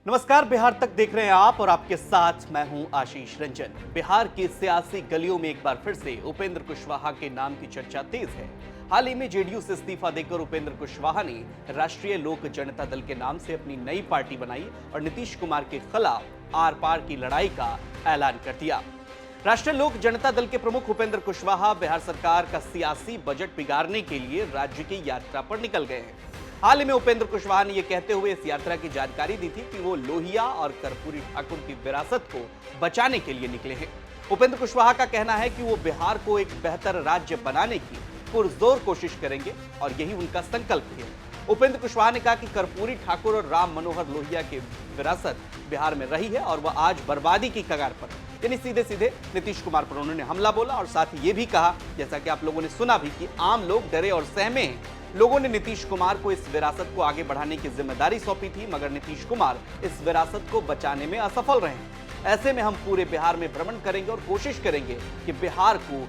नमस्कार, बिहार तक देख रहे हैं आप और आपके साथ मैं हूं आशीष रंजन। बिहार की सियासी गलियों में एक बार फिर से उपेंद्र कुशवाहा के नाम की चर्चा तेज है। हाल ही में जेडीयू से इस्तीफा देकर उपेंद्र कुशवाहा ने राष्ट्रीय लोक जनता दल के नाम से अपनी नई पार्टी बनाई और नीतीश कुमार के खिलाफ आर पार की लड़ाई का ऐलान कर दिया। राष्ट्रीय लोक जनता दल के प्रमुख उपेंद्र कुशवाहा बिहार सरकार का सियासी बजट बिगाड़ने के लिए राज्य की यात्रा पर निकल गए हैं। हाल ही में उपेंद्र कुशवाहा ने यह कहते हुए इस यात्रा की जानकारी दी थी कि वो लोहिया और कर्पूरी ठाकुर की विरासत को बचाने के लिए निकले हैं। उपेंद्र कुशवाहा का कहना है कि वो बिहार को एक बेहतर राज्य बनाने की पुरजोर कोशिश करेंगे और यही उनका संकल्प है। उपेंद्र कुशवाहा ने कहा कि कर्पूरी ठाकुर और राम मनोहर लोहिया की विरासत बिहार में रही है और वह आज बर्बादी की कगार पर, यानी सीधे सीधे नीतीश कुमार पर उन्होंने हमला बोला और साथ ही ये भी कहा, जैसा कि आप लोगों ने सुना भी, कि आम लोग डरे और सहमे हैं। लोगों ने नीतीश कुमार को इस विरासत को आगे बढ़ाने की जिम्मेदारी सौंपी थी, मगर नीतीश कुमार इस विरासत को बचाने में असफल रहे। ऐसे में हम पूरे बिहार में भ्रमण करेंगे और कोशिश करेंगे कि बिहार को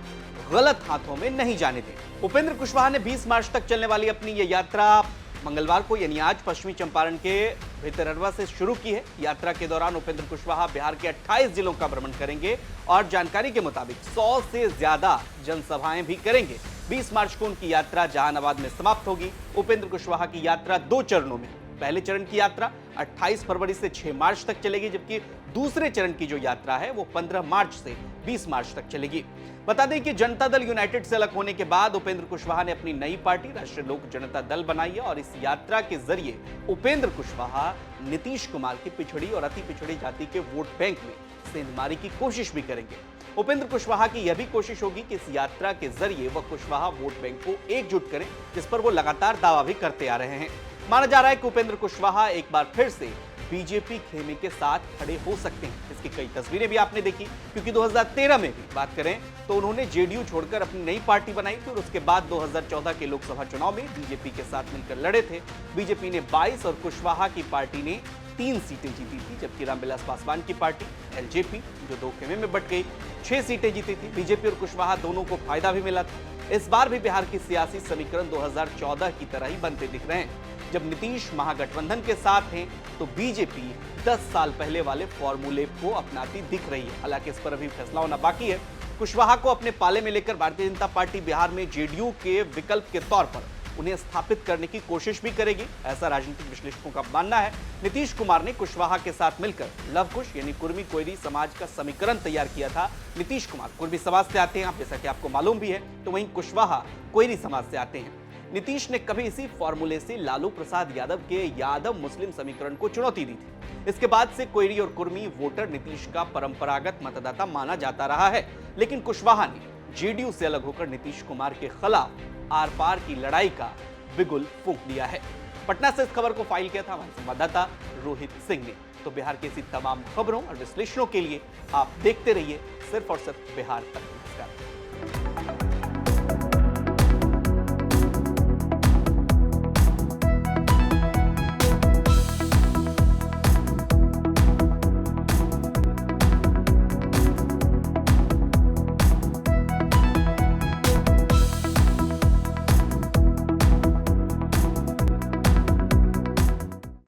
गलत हाथों में नहीं जाने दें। उपेंद्र कुशवाहा ने 20 मार्च तक चलने वाली अपनी ये यात्रा मंगलवार को यानी आज पश्चिमी चंपारण के भितरवा से शुरू की है। यात्रा के दौरान उपेंद्र कुशवाहा बिहार के 28 जिलों का भ्रमण करेंगे और जानकारी के मुताबिक 100 से ज्यादा जनसभाएं भी करेंगे। 20 मार्च को उनकी यात्रा जहानाबाद में समाप्त होगी। उपेंद्र कुशवाहा की यात्रा 2 चरणों में, पहले चरण की यात्रा 28 फरवरी से 6 मार्च तक चलेगी, जबकि दूसरे चरण की जो यात्रा है वो 15 मार्च से 20 मार्च तक चलेगी। बता दें कि जनता दल यूनाइटेड से अलग होने के बाद उपेंद्र कुशवाहा ने अपनी नई पार्टी राष्ट्रीय लोक जनता दल बनाई है और इस यात्रा के जरिए उपेंद्र कुशवाहा नीतीश कुमार की पिछड़ी और अति पिछड़ी जाति के वोट बैंक में सेंधमारी की कोशिश भी करेंगे। उपेंद्र कुशवाहा की यह भी कोशिश होगी कि इस यात्रा के जरिए वह कुशवाहा वोट बैंक को एकजुट करें, जिस पर वो लगातार दावा भी करते आ रहे हैं। माना जा रहा है कि उपेंद्र कुशवाहा एक बार फिर से बीजेपी खेमे के साथ खड़े हो सकते हैं। इसकी कई तस्वीरें भी आपने देखी, क्योंकि 2013 में भी बात करें तो उन्होंने जेडीयू छोड़कर अपनी नई पार्टी बनाई थी और उसके बाद 2014 के लोकसभा चुनाव में बीजेपी के साथ मिलकर लड़े थे। बीजेपी ने 22 और कुशवाहा की पार्टी ने 3 सीटें जीती थी, जबकि रामविलास पासवान की पार्टी एलजेपी, जो 2 खेमे में बट गई, 6 सीटें जीती थी। बीजेपी और कुशवाहा दोनों को फायदा भी मिला था। इस बार भी बिहार की सियासी समीकरण 2014 की तरह ही बनते दिख रहे हैं। जब नीतीश महागठबंधन के साथ हैं तो बीजेपी 10 साल पहले वाले फॉर्मूले को अपनाती दिख रही है। हालांकि इस पर अभी फैसला होना बाकी है। कुशवाहा को अपने पाले में लेकर भारतीय जनता पार्टी बिहार में जेडीयू के विकल्प के तौर पर उन्हें स्थापित करने की कोशिश भी करेगी, ऐसा राजनीतिक विश्लेषकों का मानना है। नीतीश कुमार ने कुशवाहा के साथ मिलकर लव कुश यानी कुर्मी कोयरी समाज का समीकरण तैयार किया था। नीतीश कुमार कुर्मी समाज से आते हैं, जैसा कि आपको मालूम भी है, तो वहीं कुशवाहा कोयरी समाज से आते हैं। नीतीश ने कभी इसी फॉर्मूले से लालू प्रसाद यादव के यादव मुस्लिम समीकरण को चुनौती दी थी। इसके बाद से कोयरी और कुर्मी वोटर नीतीश का परंपरागत मतदाता माना जाता रहा है, लेकिन कुशवाहा ने जेडीयू से अलग होकर नीतीश कुमार के खिलाफ आर पार की लड़ाई का बिगुल फूंक दिया है। पटना से इस खबर को फाइल किया था हमारे संवाददाता रोहित सिंह ने। तो बिहार की ऐसी तमाम खबरों और विश्लेषणों के लिए आप देखते रहिए सिर्फ और सिर्फ बिहार तक। नमस्कार।